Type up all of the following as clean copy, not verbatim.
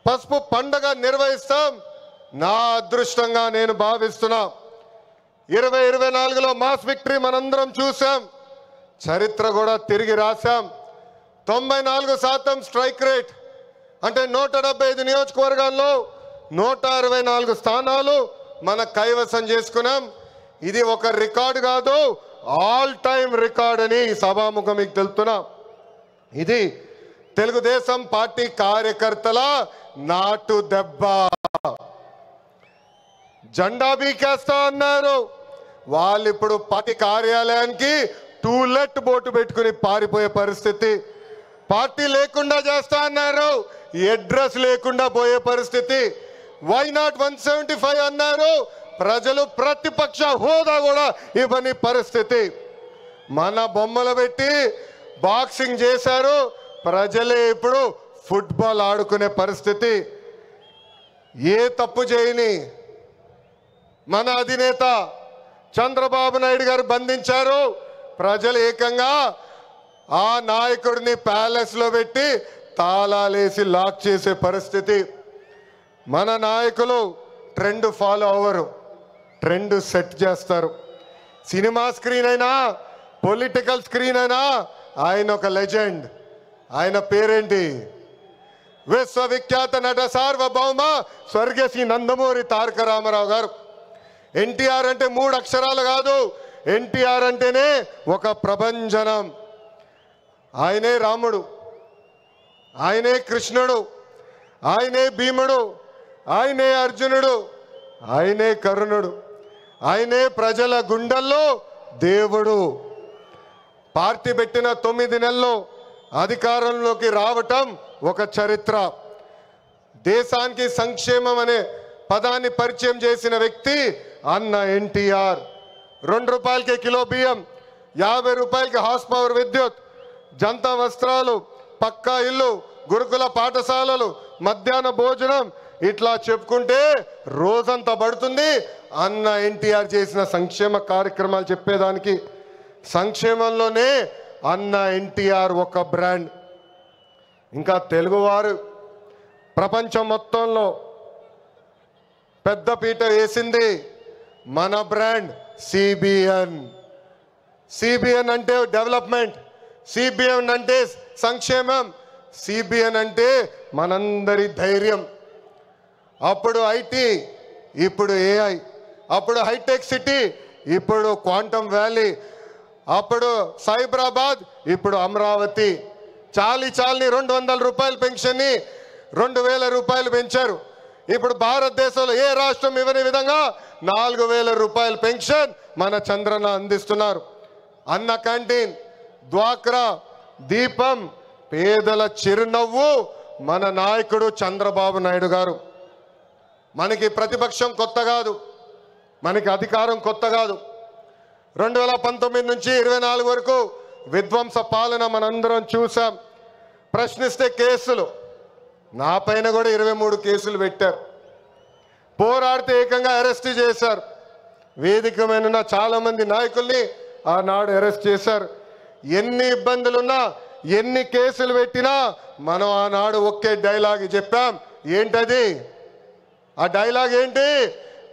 పసుపు పండగ నిర్వహిస్తాం. నా అదృష్టంగా నేను భావిస్తున్నా. 2024లో మాస్ విక్టరీ మనందరం చూసాం. చరిత్ర కూడా తిరిగి రాశాం. 94% స్ట్రైక్ రేట్ అంటే 175 నియోజకవర్గాల్లో 164 స్థానాలు మన కైవసం చేసుకున్నాం. ఇది ఒక రికార్డు కాదు, ఆల్ టైమ్ రికార్డ్ అని సభాముఖం మీకు తెలుపుతున్నా. ఇది తెలుగుదేశం పార్టీ కార్యకర్తల నాటు దెబ్బ. జెండా బీకేస్తా అన్నారు వాళ్ళు. ఇప్పుడు పార్టీ కార్యాలయానికి టూలెట్ బోటు పెట్టుకుని పారిపోయే పరిస్థితి. పార్టీ లేకుండా చేస్తా అన్నారు, అడ్రస్ లేకుండా పోయే పరిస్థితి. వై నాట్ 175 అన్నారు, ప్రజలు ప్రతిపక్ష హోదా కూడా ఇవ్వని పరిస్థితి. మన బొమ్మలు పెట్టి బాక్సింగ్ చేశారు, ప్రజలే ఇప్పుడు ఫుట్బాల్ ఆడుకునే పరిస్థితి. ఏ తప్పు చేయని మన అధినేత చంద్రబాబు నాయుడు గారు బంధించారు. ప్రజలు ఏకంగా ఆ నాయకుడిని ప్యాలెస్ లో పెట్టి తాళాలేసి లాక్ చేసే పరిస్థితి. మన నాయకులు ట్రెండ్ ఫాలో అవ్వరు, ట్రెండ్ సెట్ చేస్తారు. సినిమా స్క్రీన్ అయినా పొలిటికల్ స్క్రీన్ అయినా ఆయన ఒక లెజెండ్. ఆయన పేరేంటి? విశ్వవిఖ్యాత నట సార్వభౌమ స్వర్గశ్రీ నందమూరి తారక రామారావు గారు. ఎన్టీఆర్ అంటే 3 అక్షరాలు కాదు, ఎన్టీఆర్ అంటేనే ఒక ప్రభంజనం. ఆయనే రాముడు, ఆయనే కృష్ణుడు, ఆయనే భీముడు, ఆయనే అర్జునుడు, ఆయనే కర్ణుడు, ఆయనే ప్రజల గుండెల్లో దేవుడు. పార్టీ పెట్టిన 9 నెలల్లో అధికారంలోకి రావటం ఒక చరిత్ర. దేశానికి సంక్షేమం అనే పదాన్ని పరిచయం చేసిన వ్యక్తి అన్న ఎన్టీఆర్. 2 రూపాయలకే కిలో బియ్యం, 50 రూపాయలకి హార్స్ పవర్ విద్యుత్, జంతా వస్త్రాలు, పక్కా ఇల్లు, గురుకుల పాఠశాలలు, మధ్యాహ్న భోజనం, ఇట్లా చెప్పుకుంటే రోజంతా పడుతుంది. అన్న ఎన్టీఆర్ చేసిన సంక్షేమ కార్యక్రమాలు చెప్పేదానికి. సంక్షేమంలోనే అన్న ఎన్టీఆర్ ఒక బ్రాండ్. ఇంకా తెలుగువారు ప్రపంచం మొత్తంలో పెద్దపీట వేసింది మన బ్రాండ్ సిబిఎన్. సిబిఎన్ అంటే డెవలప్మెంట్, సిబిఎన్ అంటే సంక్షేమం, సిబిఎన్ అంటే మనందరి ధైర్యం. అప్పుడు ఐటీ, ఇప్పుడు ఏఐ, అప్పుడు హైటెక్ సిటీ, ఇప్పుడు క్వాంటమ్ వ్యాలీ, అప్పుడు సైబరాబాద్, ఇప్పుడు అమరావతి. చాలని 200 రూపాయల పెన్షన్ని 2000 రూపాయలు పెంచారు. ఇప్పుడు భారతదేశంలో ఏ రాష్ట్రం ఇవ్వని విధంగా 4000 రూపాయల పెన్షన్ మన చంద్రన్న అందిస్తున్నారు. అన్న క్యాంటీన్, డ్వాక్రా, దీపం, పేదల చిరునవ్వు మన నాయకుడు చంద్రబాబు నాయుడు గారు. మనకి ప్రతిపక్షం కొత్త కాదు, మనకి అధికారం కొత్త కాదు. 2019 నుంచి 24 వరకు విధ్వంస పాలన మనందరం చూసాం. ప్రశ్నిస్తే కేసులు, నా పైన కూడా 23 కేసులు పెట్టారు. పోరాడితే ఏకంగా అరెస్ట్ చేశారు. వేదిక మీద చాలా మంది నాయకుల్ని ఆనాడు అరెస్ట్ చేశారు. ఎన్ని ఇబ్బందులున్నా, ఎన్ని కేసులు పెట్టినా మనం ఆనాడు ఒకే డైలాగ్ చెప్పాం. ఏంటది? ఆ డైలాగ్ ఏంటి?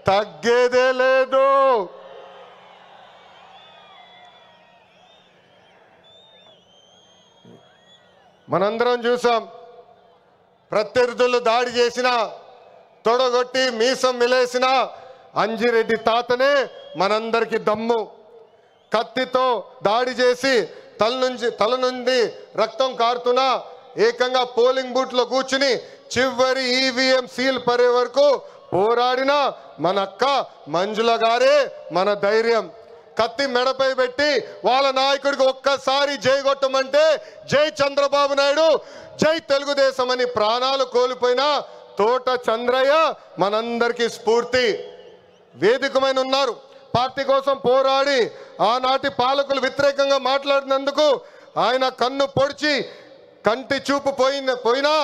తగ్గేదే లేదు. మనందరం చూసాం. ప్రత్యర్థులు దాడి చేసిన, తొడగొట్టి మీసం మిలేసిన అంజిరెడ్డి తాతనే మనందరికి దమ్ము. కత్తితో దాడి చేసి తల నుండి రక్తం కారుతున్నా ఏకంగా పోలింగ్ బూత్లో కూర్చుని చివరి ఈవీఎం సీల్ పడే వరకు పోరాడిన మన అక్క మంజుల గారే మన ధైర్యం. కత్తి మెడపై పెట్టి వాళ్ళ నాయకుడికి ఒక్కసారి జై కొట్టమంటే జై చంద్రబాబు నాయుడు, జై తెలుగుదేశం అని ప్రాణాలు కోల్పోయిన తోట చంద్రయ్య మనందరికీ స్ఫూర్తి. వేదికమైన ఉన్నారు. పార్టీ కోసం పోరాడి ఆనాటి పాలకులు వ్యతిరేకంగా మాట్లాడినందుకు ఆయన కన్ను పొడిచి కంటి చూపు పోయినా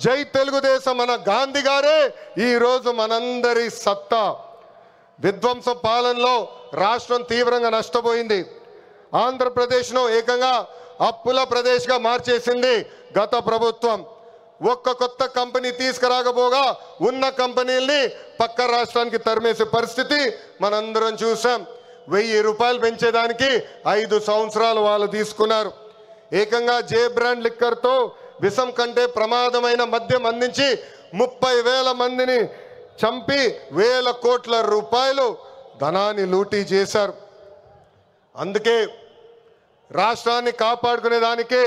జై తెలుగుదేశం మన గాంధీ గారే ఈరోజు మనందరి సత్తా. విధ్వంస పాలనలో రాష్ట్రం తీవ్రంగా నష్టపోయింది. ఆంధ్రప్రదేశ్ను ఏకంగా అప్పుల ప్రదేశ్గా మార్చేసింది గత ప్రభుత్వం. ఒక్క కొత్త కంపెనీ తీసుకురాకపోగా ఉన్న కంపెనీల్ని పక్క రాష్ట్రానికి తరిమేసే పరిస్థితి మనందరం చూసాం. 1000 రూపాయలు పెంచేదానికి 5 సంవత్సరాలు వాళ్ళు తీసుకున్నారు. ఏకంగా జే బ్రాండ్ లిక్కర్తో విషం కంటే ప్రమాదమైన మద్యం అందించి 30,000 మందిని చంపి 1,000 కోట్ల రూపాయలు ధనాన్ని లూటీ చేశారు. అందుకే రాష్ట్రాన్ని కాపాడుకునేదానికే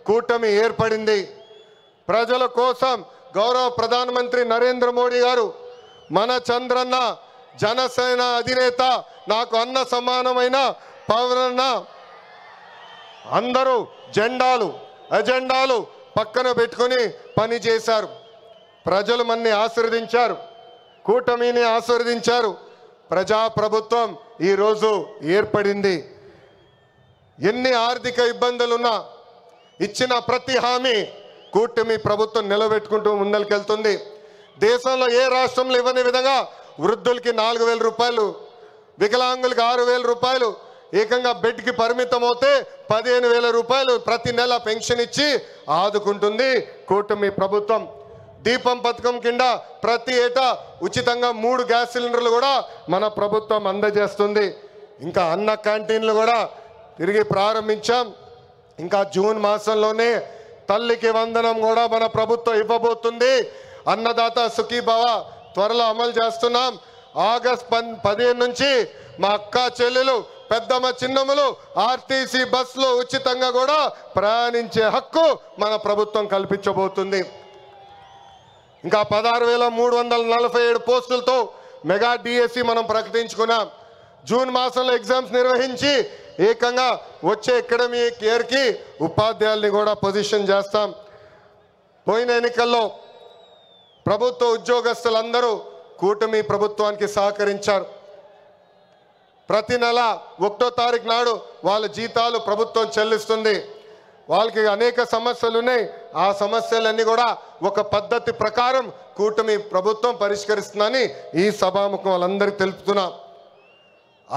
కూటమి ఏర్పడింది. ప్రజల కోసం గౌరవ ప్రధానమంత్రి నరేంద్ర మోడీ గారు మన చంద్రన్న జనసేన అధినేత నాకు అన్న సమానమైన పవనన్న అందరూ ఎజెండాలు పక్కన పెట్టుకొని పని చేశారు. ప్రజలు మన్ని ఆశీర్వదించారు, కూటమిని ఆశీర్వదించారు. ప్రజాప్రభుత్వం ఈరోజు ఏర్పడింది. ఎన్ని ఆర్థిక ఇబ్బందులున్నా ఇచ్చిన ప్రతి హామీ కూటమి ప్రభుత్వం నిలబెట్టుకుంటూ ముందరికెళ్తుంది. దేశంలో ఏ రాష్ట్రంలో ఇవ్వని విధంగా వృద్ధులకి 4,000 రూపాయలు, వికలాంగులకి 6,000 రూపాయలు, ఏకంగా బెడ్కి పరిమితం అవుతే 15,000 రూపాయలు ప్రతి నెల పెన్షన్ ఇచ్చి ఆదుకుంటుంది కూటమి ప్రభుత్వం. దీపం పథకం కింద ప్రతి ఏటా ఉచితంగా 3 గ్యాస్ సిలిండర్లు కూడా మన ప్రభుత్వం అందజేస్తుంది. ఇంకా అన్న క్యాంటీన్లు కూడా తిరిగి ప్రారంభించాం. ఇంకా జూన్ మాసంలోనే తల్లికి వందనం కూడా మన ప్రభుత్వం ఇవ్వబోతుంది. అన్నదాత సుఖీభవ త్వరలో అమలు చేస్తున్నాం. ఆగస్ట్ 15 నుంచి మా అక్క చెల్లెలు, పెద్దమ్మ, చిన్నమ్మలు ఆర్టీసీ బస్సులో ఉచితంగా కూడా ప్రయాణించే హక్కు మన ప్రభుత్వం కల్పించబోతుంది. ఇంకా 16,347 పోస్టులతో మెగా డిఎస్సి మనం ప్రకటించుకున్నాం. జూన్ మాసంలో ఎగ్జామ్స్ నిర్వహించి ఏకంగా వచ్చే అకాడమిక్ ఇయర్కి ఉపాధ్యాయుల్ని కూడా పొజిషన్ చేస్తాం. పోయిన ఎన్నికల్లో ప్రభుత్వ ఉద్యోగస్తులందరూ కూటమి ప్రభుత్వానికి సహకరించారు. ప్రతి నెల 1వ తారీఖు నాడు వాళ్ళ జీతాలు ప్రభుత్వం చెల్లిస్తుంది. వాళ్ళకి అనేక సమస్యలు ఉన్నాయి. ఆ సమస్యలన్నీ కూడా ఒక పద్ధతి ప్రకారం కూటమి ప్రభుత్వం పరిష్కరిస్తుందని ఈ సభాముఖం వాళ్ళందరికీ తెలుపుతున్నాం.